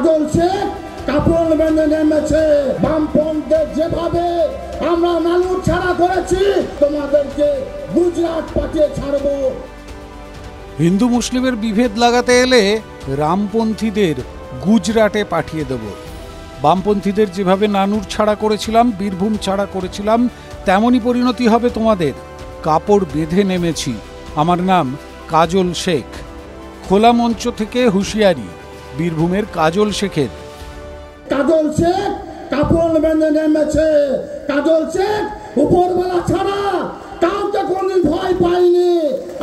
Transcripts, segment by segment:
কাজল শেখ কাপড় বেঁধে নেমেছে। বামপন্থীদের যেভাবে আমরা নানুর ছাড়া করেছি, তোমাদেরকে গুজরাট পাঠিয়ে ছাড়বো। হিন্দু মুসলিমের বিভেদ লাগাতে এলে রামপন্থীদের গুজরাটে পাঠিয়ে দেব। বামপন্থীদের যেভাবে নানুর ছাড়া করেছিলাম, বীরভূম ছাড়া করেছিলাম, তেমনই পরিণতি হবে তোমাদের। কাপড় বেঁধে নেমেছি। আমার নাম কাজল শেখ। খোলা মঞ্চ থেকে হুঁশিয়ারি বীরভূমের কাজল শেখের। কাজল শেখ কাপড় বেঁধে নেমেছে। কাজল শেখ উপরবেলা ছাড়া কাউকে কোনদিন ভয় পাইনি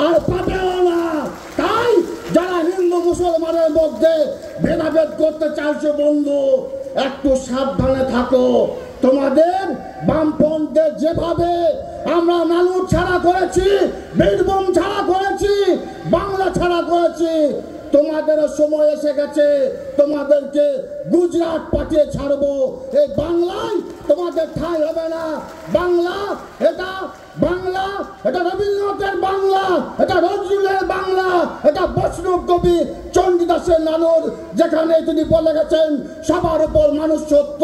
আর পাবেও না। তাই যারা হিন্দু মুসলমানের মধ্যে ভেদাভেদ করতে চাইছে, বন্ধু একটু সাবধানে থাকো। তোমাদের বামপন্থীদের যেভাবে আমরা নানুর ছাড়া করেছি, বীরভূম ছাড়া করেছি, বাংলা ছাড়া করেছি, তোমাদের সময় এসে গেছে। তোমাদেরকে গুজরাট পাঠিয়ে ছাড়বো। এই বাংলায় তোমাদের ঠাঁই হবে না। বাংলা এটা বাংলা, এটা রবীন্দ্রনাথের বাংলা, এটা নজরুলের বাংলা, এটা বৈষ্ণব কবি চণ্ডীদাসের নানুর, যেখানে তিনি বলে গেছেন সবার উপর মানুষ সত্য,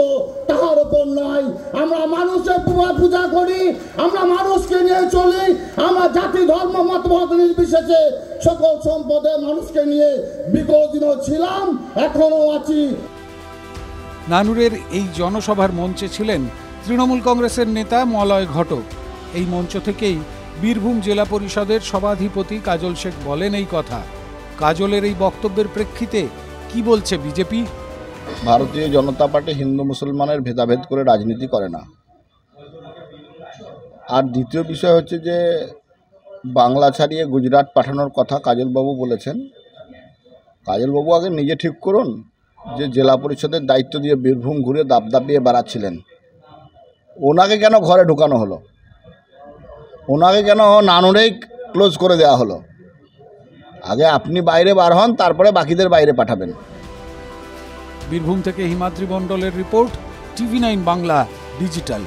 তাহার উপর নয়। আমরা মানুষের পূজা করি, আমরা মানুষকে নিয়ে চলি, আমরা জাতি ধর্ম মতভেদ নির্বিশেষে সকল সম্পদের মানুষকে নিয়ে বিগত দিনও ছিলাম, এখনো আছি। নানুরের এই জনসভার মঞ্চে ছিলেন তৃণমূল কংগ্রেসের নেতা মলয় ঘটক। এই মঞ্চ থেকেই বীরভূম জেলা পরিষদের সভাধিপতি কাজল শেখ বলেন এই কথা। কাজলের এই বক্তব্যের প্রেক্ষিতে কি বলছে বিজেপি? ভারতীয় জনতা পার্টি হিন্দু মুসলমানের ভেদাভেদ করে রাজনীতি করে না। আর দ্বিতীয় বিষয় হচ্ছে যে বাংলা ছাড়িয়ে গুজরাট পাঠানোর কথা কাজলবাবু বলেছেন। কাজলবাবু আগে নিজে ঠিক করুন যে জেলা পরিষদের দায়িত্ব দিয়ে বীরভূম ঘুরে দাবদাবিয়ে বেড়াচ্ছিলেন, ওনাকে কেন ঘরে ঢুকানো হলো? ওনাকে কেন নানুরেই ক্লোজ করে দেওয়া হলো? আগে আপনি বাইরে বার হন, তারপরে বাকিদের বাইরে পাঠাবেন। বীরভূম থেকে হিমাদ্রি মণ্ডলের রিপোর্ট, টিভি9 বাংলা ডিজিটাল।